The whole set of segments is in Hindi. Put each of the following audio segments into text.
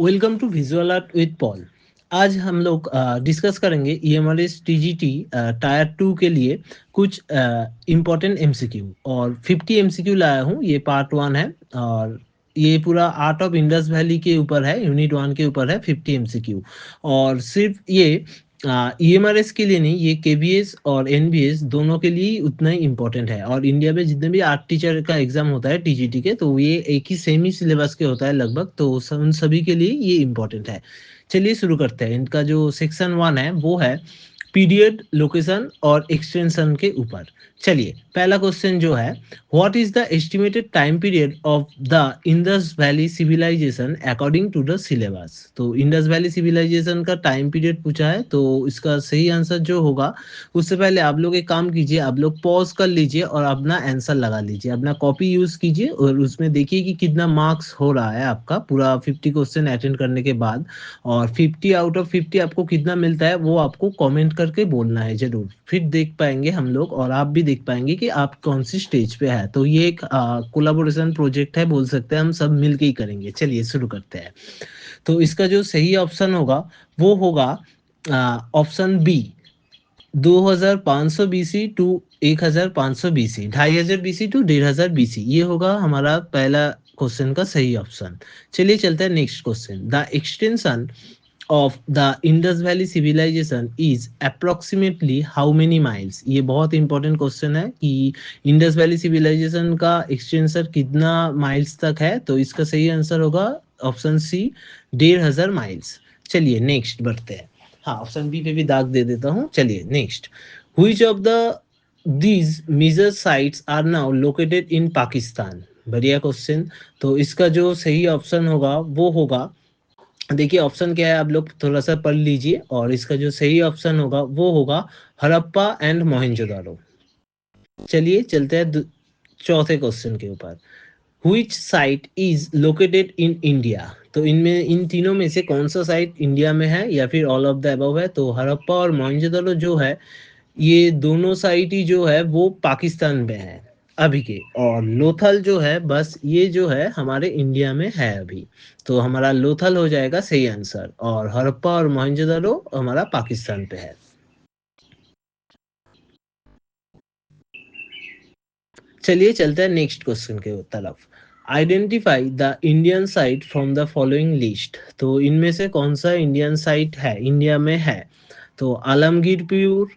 Welcome to visual art with Paul. आज हम लोग डिस्कस करेंगे ईएमआरएस टीजीटी टायर 2 के लिए कुछ इम्पोर्टेंट एमसीक्यू और 50 एमसीक्यू लाया हूँ। ये पार्ट 1 है और ये पूरा आर्ट ऑफ इंडस वैली के ऊपर है, यूनिट 1 के ऊपर है 50 एमसीक्यू। और सिर्फ ये ईएमआरएस के लिए नहीं, ये केबीएस और एनबीएस दोनों के लिए उतना ही इम्पोर्टेंट है। और इंडिया में जितने भी आर्ट टीचर का एग्जाम होता है टीजीटी के, तो ये एक ही सेम ही सिलेबस के होता है लगभग, तो उन सभी के लिए ये इम्पोर्टेंट है। चलिए शुरू करते हैं। इनका जो सेक्शन 1 है वो है पीरियड, लोकेशन और एक्सटेंशन के ऊपर। चलिए पहला क्वेश्चन जो है, what is the estimated time period of the Indus valley civilisation according to the syllabus. तो इंडस वैली सिविलाइजेशन का टाइम पीरियड पूछा है, तो इसका सही आंसर जो होगा, उससे पहले आप लोग एक काम कीजिए, आप लोग पॉज कर लीजिए और अपना आंसर लगा लीजिए, अपना कॉपी यूज कीजिए और उसमें देखिए कि कितना मार्क्स हो रहा है आपका पूरा 50 क्वेश्चन अटेंड करने के बाद। और 50 आउट ऑफ 50 आपको कितना मिलता है वो आपको कमेंट करके बोलना है जरूर। फिर देख पाएंगे हम लोग और आप भी देख पाएंगे कि आप कौन सी स्टेज पे है। तो ये एक कोलाबोरेशन प्रोजेक्ट है, बोल सकते हैं, हम सब मिलके ही करेंगे। चलिए शुरू करते हैं। तो इसका जो सही ऑप्शन होगा वो होगा option B, 2500 BC to 1500 BC, 2500 BC to 1500 BC. ये होगा हमारा पहला क्वेश्चन का सही ऑप्शन। चलिए चलते हैं next question. The extension of the Indus Valley civilization is approximately how many miles। ये बहुत इंपॉर्टेंट क्वेश्चन है कि इंडस वैली सिविलाइजेशन का एक्सटेंशन कितना माइल्स तक है। तो इसका सही आंसर होगा ऑप्शन सी, 1500 माइल्स। चलिए नेक्स्ट बढ़ते हैं। हाँ, ऑप्शन बी पे भी दाग दे देता हूँ। चलिए next, which of the these major sites are now located in Pakistan. बढ़िया क्वेश्चन। तो इसका जो सही ऑप्शन होगा वो होगा, देखिए ऑप्शन क्या है आप लोग थोड़ा सा पढ़ लीजिए, और इसका जो सही ऑप्शन होगा वो होगा हड़प्पा एंड मोहनजोदारो। चलिए चलते हैं चौथे क्वेश्चन के ऊपर। Which site is located in India। तो इनमें इन तीनों में से कौन सा साइट इंडिया में है या फिर ऑल ऑफ द अबव है। तो हड़प्पा और मोहनजोदारो जो है, ये दोनों साइट ही जो है वो पाकिस्तान में है अभी के। और लोथल जो है, बस ये जो है हमारे इंडिया में है अभी। तो हमारा लोथल हो जाएगा सही आंसर, और हड़प्पा और मोहनजोदारो हमारा पाकिस्तान पे है। चलिए चलते हैं नेक्स्ट क्वेश्चन के तरफ। Identify the Indian site from the following list. तो इनमें से कौन सा इंडियन साइट है, इंडिया में है। तो आलमगीर पीर,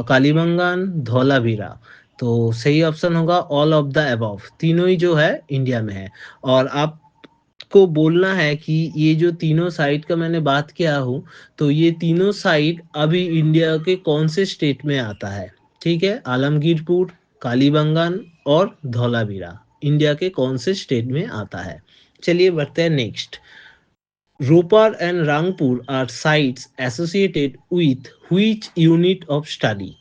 कालीबंगान, धौलावीरा। तो सही ऑप्शन होगा ऑल ऑफ द अबव, तीनों ही जो है इंडिया में है। और आपको बोलना है कि ये जो तीनों साइट का मैंने बात किया हूँ, तो ये तीनों साइट अभी इंडिया के कौन से स्टेट में आता है। ठीक है, आलमगीरपुर, कालीबंगान और धौलावीरा इंडिया के कौन से स्टेट में आता है। चलिए बढ़ते हैं next. Ropar and Rangpur are sites associated with which unit of study.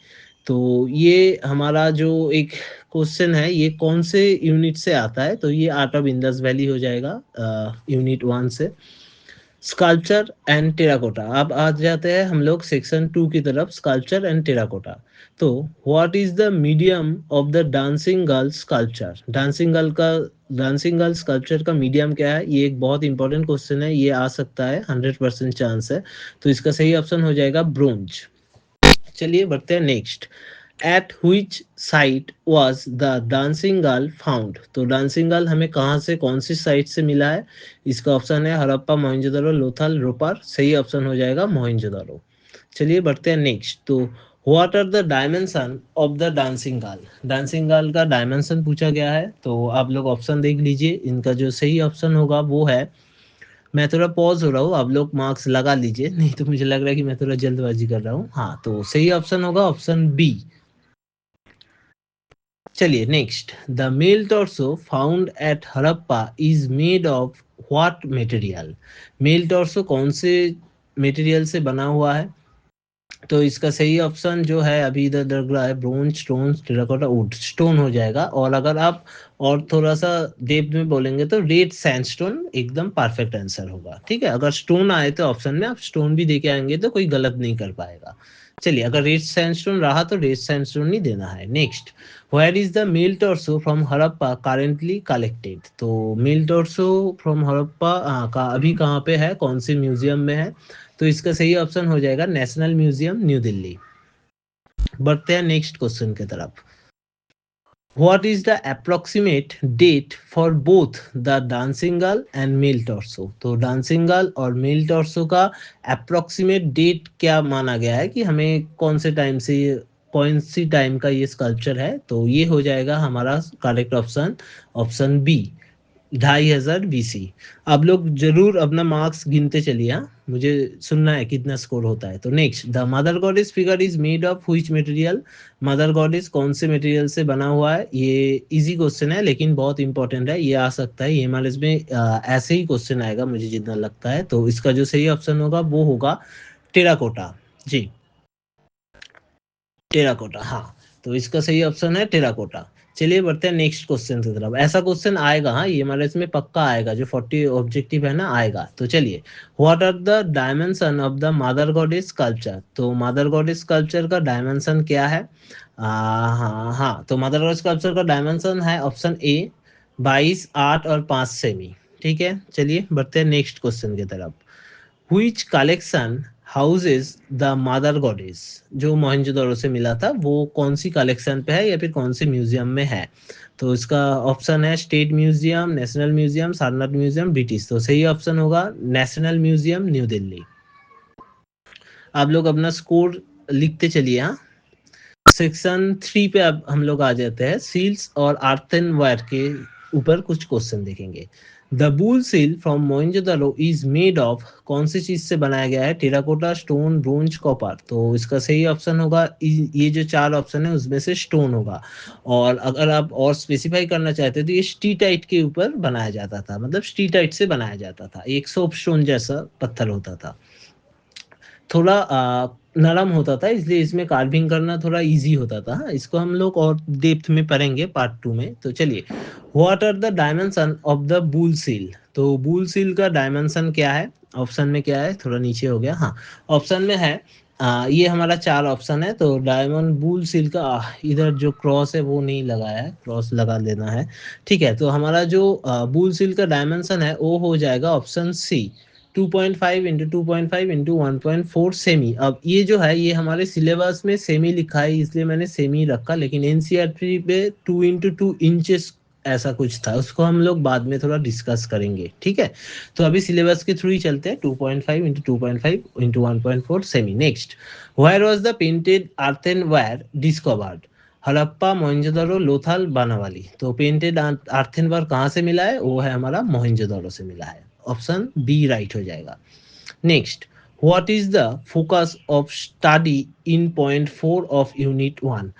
तो ये हमारा जो एक क्वेश्चन है, ये कौन से यूनिट से आता है। तो ये आर्ट ऑफ इंडस वैली हो जाएगा यूनिट 1 से। Sculpture and terracotta. अब आ जाते हैं हम लोग सेक्शन 2 की तरफ, स्कल्पचर एंड टेराकोटा। तो what is the medium of the dancing girl sculpture. Dancing girl sculpture का मीडियम क्या है, ये एक बहुत इंपॉर्टेंट क्वेश्चन है, ये आ सकता है, 100% चांस है। तो इसका सही ऑप्शन हो जाएगा ब्रोंज। चलिए बढ़ते हैं next. At which site was the dancing girl found. तो डांसिंग गर्ल हमें कहाँ से, कौन सी साइट से मिला है। इसका ऑप्शन है हड़प्पा, मोहनजोदड़ो, लोथल, रोपर। सही ऑप्शन हो जाएगा मोहनजोदड़ो। चलिए बढ़ते हैं नेक्स्ट। तो what are the dimension of the dancing girl. Dancing girl का डायमेंशन पूछा गया है, तो आप लोग ऑप्शन देख लीजिए। इनका जो सही ऑप्शन होगा वो है, मैं थोड़ा पॉज हो रहा हूँ, आप लोग मार्क्स लगा लीजिए, नहीं तो मुझे लग रहा है कि मैं थोड़ा जल्दबाजी कर रहा हूँ। हाँ, तो सही ऑप्शन होगा ऑप्शन बी। चलिए next. The male torso found at Harappa is made of what material. Male torso कौन से मटेरियल से बना हुआ है। तो इसका सही ऑप्शन जो है अभी इधर लग रहा है, bronze, stone, terracotta, would. Stone हो जाएगा। और अगर आप और थोड़ा सा डेप्थ में बोलेंगे तो रेड सैंडस्टोन एकदम परफेक्ट आंसर होगा। ठीक है, अगर स्टोन आए तो ऑप्शन में आप स्टोन भी देके आएंगे तो कोई गलत नहीं कर पाएगा। चलिए, अगर रेड सैंडस्टोन रहा तो रेड सैंडस्टोन ही देना है। Next, where is the male torso from Harappa currently collected? तो मेल टॉर्सो फ्रॉम हड़प्पा का अभी कहाँ पे है, कौन से म्यूजियम में है? तो इसका सही ऑप्शन हो जाएगा नेशनल म्यूजियम, न्यू दिल्ली। बढ़ते हैं नेक्स्ट क्वेश्चन की तरफ। What is the approximate date for both the dancing girl and male torso? तो dancing girl और male torso का approximate date क्या माना गया है कि हमें कौन से टाइम से, कौन सी टाइम का ये स्कल्पचर है? तो ये हो जाएगा हमारा correct option, option B, 2500 BC। आप लोग जरूर अपना मार्क्स गिनते चलिए, हाँ, मुझे सुनना है कितना स्कोर होता है। तो next, the mother goddess figure is made of which material? Mother goddess कौन से मटेरियल से बना हुआ है? ये इजी क्वेश्चन है लेकिन बहुत इंपॉर्टेंट है, ये आ सकता है, ये हमारे में ऐसे ही क्वेश्चन आएगा मुझे जितना लगता है। तो इसका जो सही ऑप्शन होगा वो होगा टेराकोटा। जी, टेराकोटा, हाँ। तो इसका सही ऑप्शन है टेराकोटा। चलिए बढ़ते हैं नेक्स्ट क्वेश्चन की तरफ। ऐसा क्वेश्चन आएगा, हाँ, ये हमारे इसमें पक्का आएगा, जो 40 ऑब्जेक्टिव है ना, आएगा। तो चलिए, what are the dimension of the mother goddess sculpture? तो मदर गॉडेस स्कल्पचर का डायमेंशन क्या है? हाँ हाँ, तो मदर गॉडेस स्कल्पचर का डायमेंशन है ऑप्शन ए, 22, 8 और 5 सेमी। ठीक है, चलिए बढ़ते हैं नेक्स्ट क्वेश्चन की तरफ। Which collection houses the mother goddess? जो मोहनजोदड़ो से मिला था वो कौन सी कलेक्शन पे है या फिर कौन से म्यूजियम में है? तो इसका ऑप्शन है state museum, national museum, Sarnath museum, British. तो सही ऑप्शन होगा नेशनल म्यूजियम, न्यू दिल्ली। आप लोग अपना स्कोर लिखते चलिए, हाँ। सेक्शन 3 पे अब हम लोग आ जाते हैं, सील्स और अर्थनवेयर के ऊपर कुछ क्वेश्चन देखेंगे। The bull seal from Mohenjodaro is made of, कौन सी चीज से बनाया गया है? Terracotta, stone, bronze, copper. तो इसका सही ऑप्शन होगा, ये जो चार ऑप्शन है उसमें से स्टोन होगा। और अगर आप और स्पेसिफाई करना चाहते हैं तो ये स्टीटाइट के ऊपर बनाया जाता था, मतलब स्टीटाइट से बनाया जाता था, एक सोप स्टोन जैसा पत्थर होता था, थोड़ा नरम होता था, इसलिए इसमें कार्विंग करना थोड़ा इजी होता था। हाँ, इसको हम लोग और डेप्थ में पढ़ेंगे पार्ट 2 में। तो चलिए, what are the dimension of the bull seal? तो बुल सील का डायमेंशन क्या है? ऑप्शन में क्या है, थोड़ा नीचे हो गया, हाँ, ऑप्शन में है ये हमारा चार ऑप्शन है। तो डायमंड बुल सील का इधर जो क्रॉस है वो नहीं लगाया है, क्रॉस लगा लेना है। ठीक है, तो हमारा जो बुल सील का डायमेंशन है वो हो जाएगा ऑप्शन सी, 2.5 इंटू 2.5 इंटू 1.4 सेमी। अब ये जो है ये हमारे सिलेबस में सेमी लिखा है इसलिए मैंने सेमी रखा, लेकिन एनसीईआरटी पे 2 इंटू 2 इंचेस ऐसा कुछ था, उसको हम लोग बाद में थोड़ा डिस्कस करेंगे। ठीक है, तो अभी सिलेबस के थ्रू ही चलते हैं, 2.5 into 2.5 into 1.4 cm. Next, where was the painted earthenware discovered? Harappa, Mohenjodaro, Lothal, Banawali. तो पेंटेड अर्थेनवेयर कहाँ से मिला है? वो है हमारा मोहनजोदड़ो से मिला है, ऑप्शन बी राइट हो जाएगा। Next, what is the focus of study in point 4 of unit 1?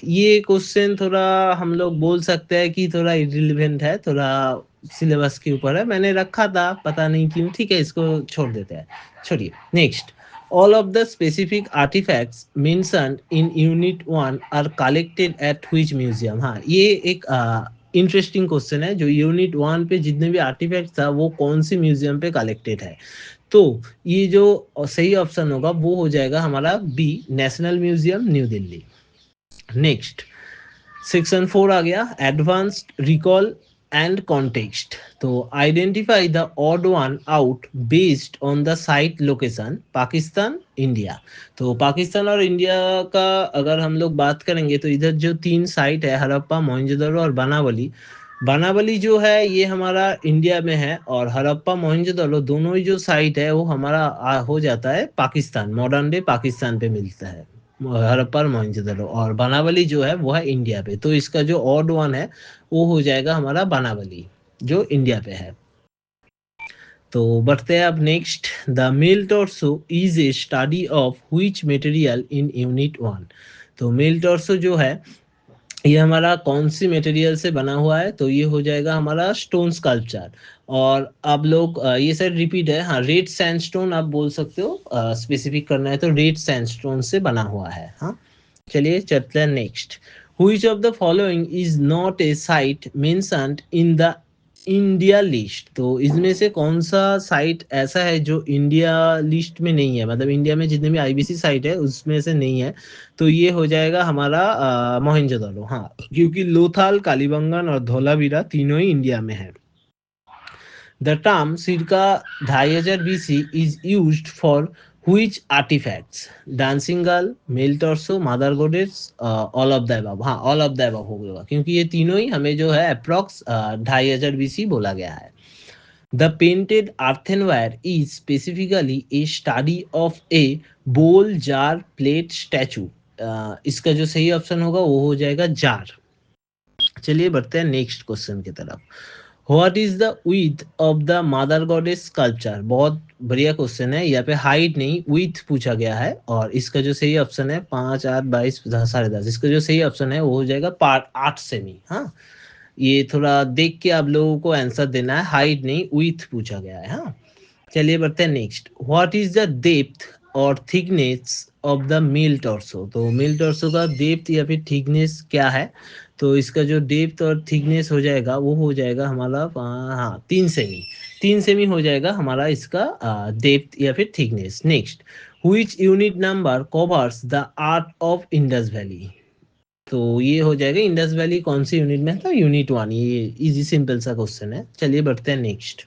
ये क्वेश्चन थोड़ा हम लोग बोल सकते हैं कि थोड़ा इरिलेवेंट है, थोड़ा सिलेबस के ऊपर है, मैंने रखा था पता नहीं क्यों। ठीक है, इसको छोड़ देते हैं, छोड़िए। Next, all of the specific artifacts mentioned in unit 1 are collected at which museum? हाँ, ये एक इंटरेस्टिंग क्वेश्चन है, जो यूनिट 1 पे जितने भी आर्टिफैक्ट था वो कौन सी म्यूजियम पे कलेक्टेड है? तो ये जो सही ऑप्शन होगा वो हो जाएगा हमारा B, national museum, new Delhi. Next, section 4 आ गया, एडवांस्ड रिकॉल एंड कॉन्टेक्स्ट। तो identify the odd one out based on the site location, Pakistan, India. तो पाकिस्तान और इंडिया का अगर हम लोग बात करेंगे तो इधर जो तीन साइट है, हड़प्पा, मोहनजोदड़ो और बनावली, बनावली जो है ये हमारा इंडिया में है, और हड़प्पा, मोहनजोदड़ो दोनों ही जो साइट है वो हमारा हो जाता है पाकिस्तान, मॉडर्न डे पाकिस्तान पे मिलता है, हड़प्पा और मोहनजोदड़ो। और बनावली जो है वो है इंडिया पे, तो इसका जो ऑड वन है वो हो जाएगा हमारा बनावली, जो इंडिया पे है। तो बढ़ते हैं अब next, the male torso is a study of which material in unit 1? तो मेल टॉर्सो जो है ये हमारा कौन सी मटेरियल से बना हुआ है? तो ये हो जाएगा हमारा स्टोन स्कल्पचर। और आप लोग ये सर रिपीट है, हाँ, रेड सैंडस्टोन आप बोल सकते हो, स्पेसिफिक करना है तो रेड सैंडस्टोन से बना हुआ है, हाँ। चलिए चलते हैं next, which of the following is not a site mentioned in the India list, तो इसमें से कौन सा साइट ऐसा है जो इंडिया लिस्ट में नहीं है, मतलब इंडिया में जितने भी आईबीसी साइट है उसमें से नहीं है, तो ये हो जाएगा हमारा मोहनजोदड़ो। हाँ, क्योंकि लोथाल, कालीबंगन और धोलावीरा तीनों ही इंडिया में है। द टर्म सिरका 2500 BC is used for which artifacts? Dancing girl, male torso, mother goddess, all of the above. हाँ, ऑल ऑफ द अबव हो गया, क्योंकि ये तीनों ही हमें जो है अप्रॉक्स 2500 BC बोला गया है। The painted earthenware is specifically a study of a bowl, jar, plate, statue. इसका जो सही ऑप्शन होगा वो हो जाएगा जार। चलिए बढ़ते हैं नेक्स्ट क्वेश्चन की तरफ। What is the width of the mother goddess sculpture? बहुत बढ़िया क्वेश्चन है, यहाँ पे हाइट नहीं विड्थ पूछा गया है, और इसका जो सही ऑप्शन है 5, 8, 22, 10.5, इसका जो सही ऑप्शन है वो हो जाएगा पार्ट 8 सेमी। हाँ, ये थोड़ा देख के आप लोगों को आंसर देना है, हाइट नहीं विड्थ पूछा गया है। हाँ, चलिए बढ़ते हैं next. What is the depth और thickness of the male torso? तो मेल टॉर्सो का डेप्थ या फिर थिकनेस क्या है? तो इसका जो डेप्थ और थिकनेस हो जाएगा वो हो जाएगा हमारा हाँ 3 सेमी। 3 सेमी हो जाएगा हमारा इसका डेप्थ या फिर thickness. Next, which unit number covers the art of Indus valley? तो ये हो जाएगा इंडस वैली कौन सी यूनिट में है? तो यूनिट 1। ये इजी सिंपल सा क्वेश्चन है। चलिए बढ़ते हैं नेक्स्ट।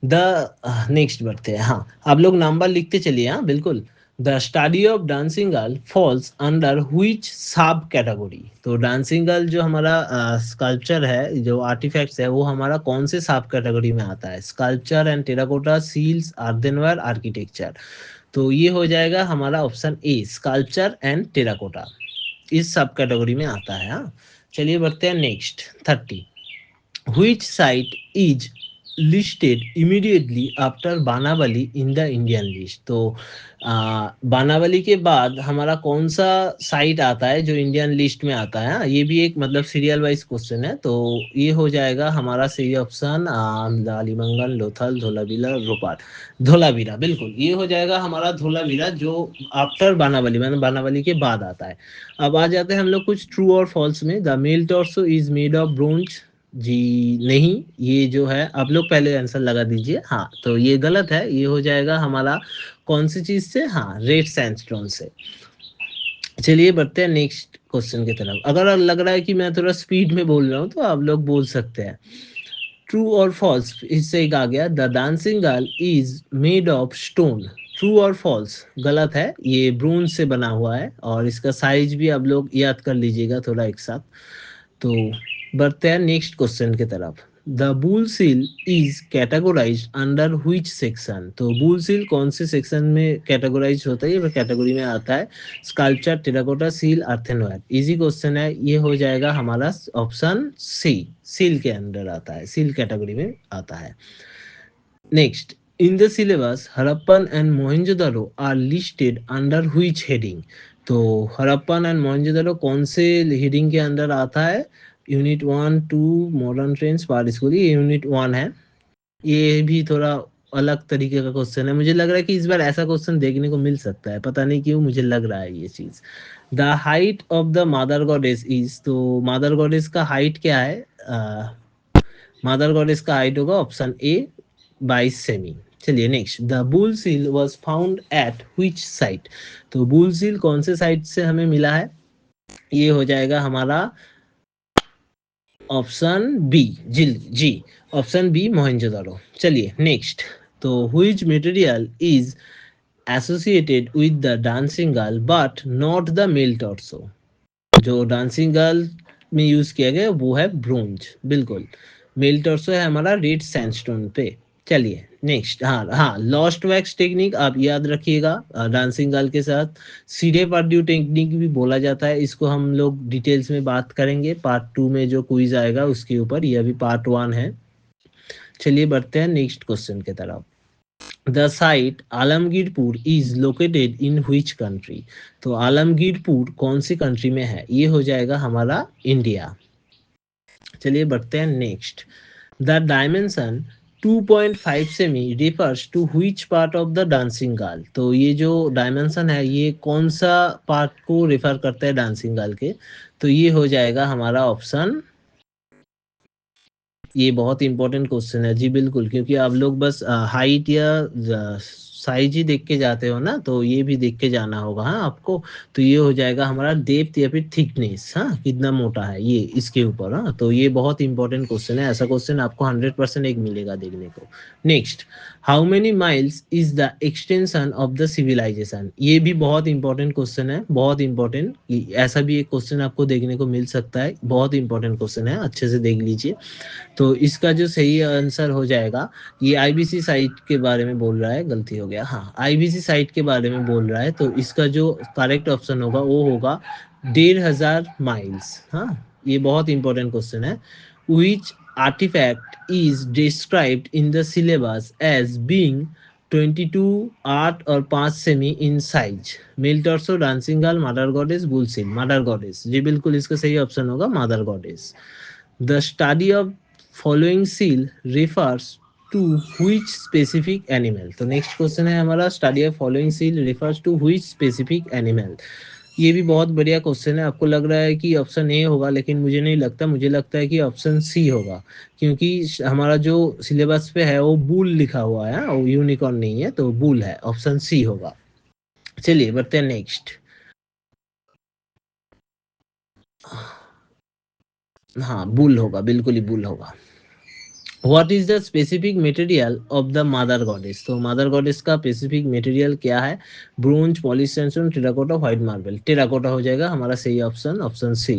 द नेक्स्ट बढ़ते हैं। हाँ, आप लोग नंबर लिखते चलिए। हाँ बिल्कुल। The study of dancing girl falls under which सब कैटेगरी? तो डांसिंग गर्ल जो हमारा स्कल्पचर है, जो आर्टिफैक्ट्स है, वो हमारा कौन से सब कैटेगरी में आता है? Sculpture and terracotta, seals, earthenware, architecture. तो ये हो जाएगा हमारा option A, sculpture and terracotta इस सब कैटेगरी में आता है। हाँ, चलिए बढ़ते हैं next 30। Which site is listed immediately after बानावली in the Indian list? तो बानावली के बाद हमारा कौन सा साइट आता है जो इंडियन लिस्ट में आता है? ये भी एक मतलब सीरियल वाइज क्वेश्चन है, तो ये हो जाएगा हमारा सही ऑप्शन कालीबंगन, लोथल, धोलावीरा, भोपाल, धोलावीरा। बिल्कुल, ये हो जाएगा हमारा धोलावीरा जो आफ्टर बानावली मतलब बानावली के बाद आता है। अब आ जाते हैं हम लोग कुछ ट्रू और फॉल्स में। The male torso is made of bronze. जी नहीं, ये जो है आप लोग पहले आंसर लगा दीजिए। हाँ, तो ये गलत है, ये हो जाएगा हमारा कौन सी चीज से? हाँ, रेड सैंडस्टोन से। चलिए बढ़ते हैं नेक्स्ट क्वेश्चन की तरफ। अगर लग रहा है कि मैं थोड़ा स्पीड में बोल रहा हूँ तो आप लोग बोल सकते हैं। ट्रू और फॉल्स, इससे एक आ गया। The dancing girl is made of stone. True और फॉल्स? गलत है, ये ब्रोंज से बना हुआ है, और इसका साइज भी आप लोग याद कर लीजिएगा थोड़ा एक साथ। तो बढ़ते हैं नेक्स्ट क्वेश्चन की तरफ। The bull seal is categorize under which section? तो बुल सील कौन से सेक्शन में कैटेगोराइज होता है? ये कैटेगरी में आता है sculpture, terracotta, seal, earthenware. Easy question है, ये हो जाएगा हमारा ऑप्शन सी, सील के अंडर आता है, सील कैटेगरी में आता है। Next, in the syllabus Harappan and Mohenjodaro are listed under which heading? तो हड़प्पन एंड मोहनजोदड़ो कौन से हेडिंग के अंदर आता है? यूनिट 1, 2, मॉडर्न ट्रेंड्स, पार स्कूल, ये यूनिट 1 है। ये भी थोड़ा अलग तरीके का क्वेश्चन है, मुझे लग रहा है कि इस बार ऐसा क्वेश्चन देखने को मिल सकता है, पता नहीं क्यों मुझे लग रहा है ये चीज। The height of the mother goddess is, तो मदर गॉडेस का हाइट क्या है? मदर गॉडेस का हाइट होगा ऑप्शन ए 22 सेमी। चलिए next, the bull seal was found at which site? तो बुल सील कौन से साइट से हमें मिला है? ये हो जाएगा हमारा ऑप्शन बी, जी ऑप्शन बी, मोहनजोदड़ो। चलिए नेक्स्ट, तो which material is associated with the dancing girl but not the male torso? जो डांसिंग गर्ल में यूज किया गया वो है ब्रोंज। बिल्कुल, मेल टॉर्सो है हमारा रेड सैंडस्टोन पे। चलिए नेक्स्ट, हाँ लॉस्ट वैक्स टेक्निक आप याद रखिएगा डांसिंग गर्ल के साथ। सीधे पर्ड्यू टेक्निक भी बोला जाता है, इसको हम लोग डिटेल्स में बात करेंगे पार्ट 2 में जो क्विज आएगा उसके ऊपर, ये अभी पार्ट 1 है। चलिए बढ़ते हैं नेक्स्ट क्वेश्चन की तरफ। The site Alamgirpur is located in which country? तो आलमगीरपुर कौन सी कंट्री में है? ये हो जाएगा हमारा इंडिया। चलिए बढ़ते हैं next. The dimension 2.5 semi refers to which part of the dancing girl? तो ये जो डायमेंशन है ये कौन सा पार्ट को रेफर करता है डांसिंग गर्ल के? तो ये हो जाएगा हमारा ऑप्शन ये बहुत इंपॉर्टेंट क्वेश्चन है जी, बिल्कुल, क्योंकि आप लोग बस हाइट या साइज ही देख के जाते हो ना, तो ये भी देख के जाना होगा हाँ आपको। तो ये हो जाएगा हमारा डेप्थ या फिर थिकनेस, हाँ कितना मोटा है ये इसके ऊपर। हाँ तो ये बहुत इंपॉर्टेंट क्वेश्चन है, ऐसा क्वेश्चन आपको 100% एक मिलेगा देखने को। Next, how many miles is the extension of the civilisation. ये भी बहुत इंपॉर्टेंट क्वेश्चन है, बहुत इंपॉर्टेंट। ऐसा भी एक क्वेश्चन आपको देखने को मिल सकता है, बहुत इंपॉर्टेंट क्वेश्चन है, अच्छे से देख लीजिए। तो इसका जो सही आंसर हो जाएगा, ये आईबीसी साइट के बारे में बोल रहा है, गलती हो गया, हाँ आईबीसी साइट के बारे में बोल रहा है, तो इसका जो करेक्ट ऑप्शन होगा वो होगा 1500 माइल्स। हाँ ये बहुत इंपॉर्टेंट क्वेश्चन है। Which artefact is described in the syllabus as being 22 8 और 5 cm in size. Male torso, dancing girl, mother goddess, bull seal. Mother goddess जी बिल्कुल, इसका सही ऑप्शन होगा mother goddess. The study of following seal refers to which specific animal। तो नेक्स्ट क्वेश्चन है हमारा, study of following seal refers to which specific animal। ये भी बहुत बढ़िया क्वेश्चन है। आपको लग रहा है कि ऑप्शन ए होगा, लेकिन मुझे नहीं लगता, मुझे लगता है कि ऑप्शन सी होगा, क्योंकि हमारा जो सिलेबस पे है वो बुल लिखा हुआ है, वो यूनिकॉर्न नहीं है, तो बुल है, ऑप्शन सी होगा। चलिए बढ़ते हैं नेक्स्ट। हाँ बुल होगा, बिल्कुल ही बुल होगा। What is the specific material of the mother goddess. तो मदर गॉडेस का स्पेसिफिक मटेरियल क्या है? Bronze, polish sandstone, terracotta, white marble. Terracotta हो जाएगा हमारा सही option, option C.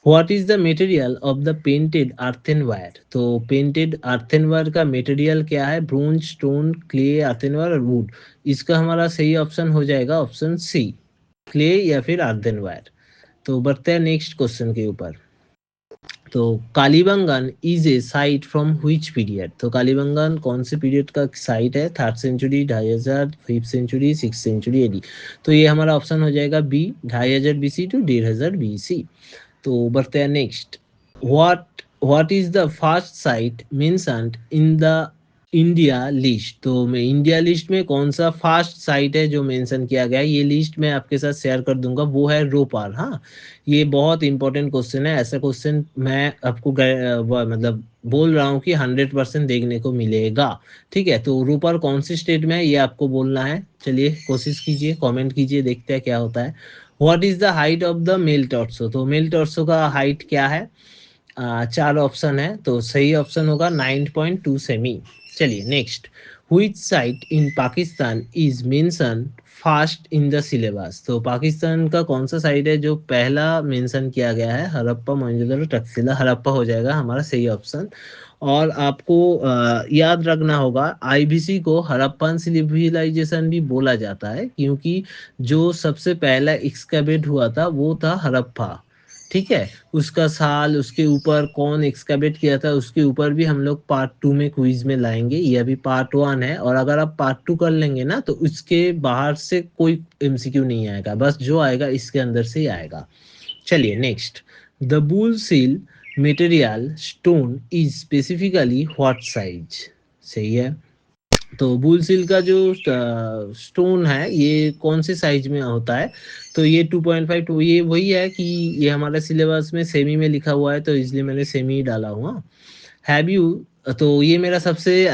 What is the material of the painted earthenware. तो पेंटेड अर्थेनवायर का मटेरियल क्या है? ब्रोंज, स्टोन, क्ले, अर्थेनवायर और वुड। इसका हमारा सही ऑप्शन हो जाएगा ऑप्शन सी, क्ले या फिर अर्थेनवायर। तो बढ़ते हैं नेक्स्ट क्वेश्चन के ऊपर। तो Kalibangan is a site from which period. तो कालीबंगन कौन से पीरियड का साइट है? 3rd century, 2500, 5th century, 6th century AD. तो ये हमारा ऑप्शन हो जाएगा बी, 2500 बीसी टू 1500 बीसी। तो बढ़ते हैं next. What is the first sight mentioned in the India list. तो मैं इंडिया लिस्ट में कौन सा फर्स्ट साइट है जो मेंशन किया गया है, ये लिस्ट मैं आपके साथ शेयर कर दूंगा, वो है रोपार। हाँ ये बहुत इंपॉर्टेंट क्वेश्चन है, ऐसा क्वेश्चन मैं आपको मतलब बोल रहा हूँ कि 100% देखने को मिलेगा। ठीक है, तो रोपार कौन सी स्टेट में है ये आपको बोलना है। चलिए कोशिश कीजिए, कमेंट कीजिए, देखते हैं क्या होता है। What is the height of the male torso. तो मेल टॉर्सो का हाइट क्या है? चार ऑप्शन है, तो सही ऑप्शन होगा 9.2 सेमी। चलिए next. Which site in Pakistan is mention first in the syllabus. तो पाकिस्तान का कौन सा साइट है जो पहला मेंशन किया गया है? हड़प्पा, मोहनजोदड़ो, तक्षशिला। हड़प्पा हो जाएगा हमारा सही ऑप्शन। और आपको याद रखना होगा, आईबीसी को हड़प्पन सिविलाइजेशन भी बोला जाता है, क्योंकि जो सबसे पहला एक्सकैवेट हुआ था वो था हड़प्पा। ठीक है, उसका साल, उसके ऊपर कौन एक्सकैवेट किया था, उसके ऊपर भी हम लोग पार्ट 2 में क्विज में लाएंगे। ये अभी पार्ट 1 है, और अगर आप पार्ट 2 कर लेंगे ना तो उसके बाहर से कोई एमसीक्यू नहीं आएगा, बस जो आएगा इसके अंदर से ही आएगा। चलिए next. The bull seal material stone is specifically what size. सही है। तो बुल सील का जो स्टोन है ये कौन से साइज में होता है? तो ये 2.5, तो ये वही है कि ये हमारे सिलेबस में सेमी में लिखा हुआ है, तो इसलिए मैंने सेमी ही डाला हुआ। हैव यू, तो ये मेरा सबसे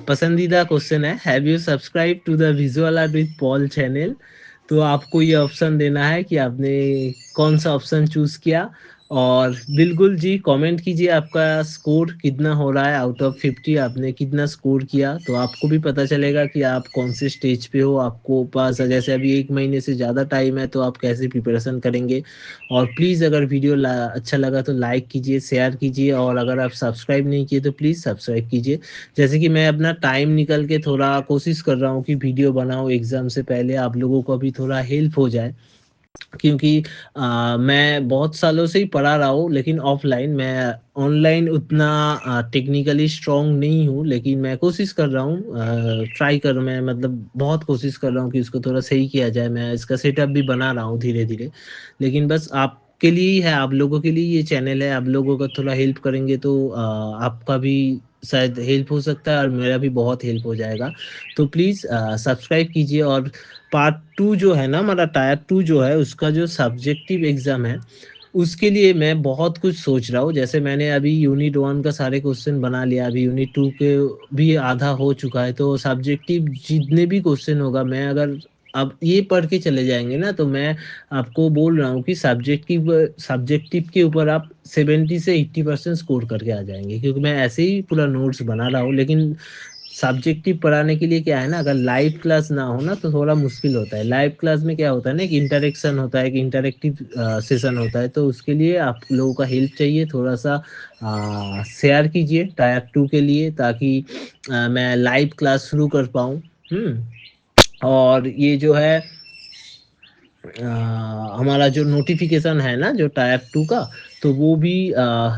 पसंदीदा क्वेश्चन है, have you subscribe to the visual art with Paul channel. तो आपको ये ऑप्शन देना है कि आपने कौन सा ऑप्शन चूज किया। और बिल्कुल जी कमेंट कीजिए आपका स्कोर कितना हो रहा है, आउट ऑफ 50 आपने कितना स्कोर किया, तो आपको भी पता चलेगा कि आप कौन से स्टेज पे हो। आपको पास जैसे अभी 1 महीने से ज़्यादा टाइम है, तो आप कैसे प्रिपरेशन करेंगे। और प्लीज़ अगर वीडियो अच्छा लगा तो लाइक कीजिए, शेयर कीजिए, और अगर आप सब्सक्राइब नहीं किए तो प्लीज़ सब्सक्राइब कीजिए। जैसे कि मैं अपना टाइम निकल के थोड़ा कोशिश कर रहा हूँ कि वीडियो बनाऊँ एग्ज़ाम से पहले, आप लोगों को भी थोड़ा हेल्प हो जाए, क्योंकि मैं बहुत सालों से ही पढ़ा रहा हूँ, लेकिन ऑफलाइन। मैं ऑनलाइन उतना टेक्निकली स्ट्रांग नहीं हूँ, लेकिन मैं कोशिश कर रहा हूँ, ट्राई कर, मैं मतलब बहुत कोशिश कर रहा हूँ कि इसको थोड़ा सही किया जाए। मैं इसका सेटअप भी बना रहा हूँ धीरे धीरे, लेकिन बस आपके लिए ही है, आप लोगों के लिए ये चैनल है। आप लोगों का थोड़ा हेल्प करेंगे तो आपका भी शायद हेल्प हो सकता है, और मेरा भी बहुत हेल्प हो जाएगा। तो प्लीज़ सब्सक्राइब कीजिए। और पार्ट 2 जो है ना, हमारा टायर 2 जो है, उसका जो सब्जेक्टिव एग्ज़ाम है उसके लिए मैं बहुत कुछ सोच रहा हूँ। जैसे मैंने अभी यूनिट 1 का सारे क्वेश्चन बना लिया, अभी यूनिट 2 के भी आधा हो चुका है, तो सब्जेक्टिव जितने भी क्वेश्चन होगा, मैं अगर अब ये पढ़ के चले जाएँगे ना, तो मैं आपको बोल रहा हूँ कि सब्जेक्टिव सब्जेक्टिव के ऊपर आप 70 से 80% स्कोर करके आ जाएँगे, क्योंकि मैं ऐसे ही पूरा नोट्स बना रहा हूँ। लेकिन सब्जेक्टिव पढ़ाने के लिए क्या है ना, अगर लाइव क्लास ना हो ना, तो थोड़ा मुश्किल होता है। लाइव क्लास में क्या होता है ना, एक इंटरेक्शन होता है, एक इंटरेक्टिव सेशन होता है, तो उसके लिए आप लोगों का हेल्प चाहिए। थोड़ा-सा शेयर कीजिए टायर 2 के लिए, ताकि मैं लाइव क्लास शुरू कर पाऊँ। हुँ? और ये जो है अ, हमारा जो नोटिफ़िकेशन है ना, जो टायर 2 का, तो वो भी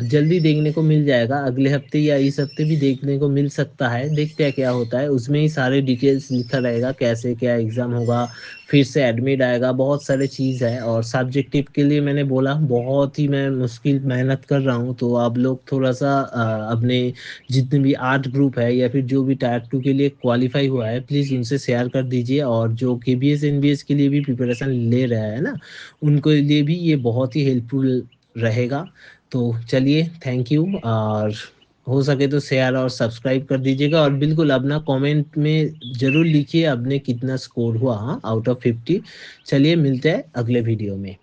जल्दी देखने को मिल जाएगा। अगले हफ्ते या इस हफ्ते भी देखने को मिल सकता है। देखते हैं क्या होता है। उसमें ही सारे डिटेल्स लिखा रहेगा, कैसे क्या एग्ज़ाम होगा, फिर से एडमिट आएगा, बहुत सारे चीज़ है। और सब्जेक्टिव के लिए मैंने बोला, बहुत ही मैं मुश्किल मेहनत कर रहा हूँ, तो आप लोग थोड़ा-सा अपने जितने भी 8 ग्रुप है या फिर जो भी टायर 2 के लिए क्वालीफाई हुआ है, प्लीज़ उनसे शेयर कर दीजिए। और जो केबीएस, एनबीएस के लिए भी प्रिपरेशन ले रहा है ना, उनके लिए भी ये बहुत ही हेल्पफुल रहेगा। तो चलिए, थैंक यू। और हो सके तो शेयर और सब्सक्राइब कर दीजिएगा, और बिल्कुल अपना कमेंट में ज़रूर लिखिए आपने कितना स्कोर हुआ, हाँ, आउट ऑफ 50। चलिए, मिलते हैं अगले वीडियो में।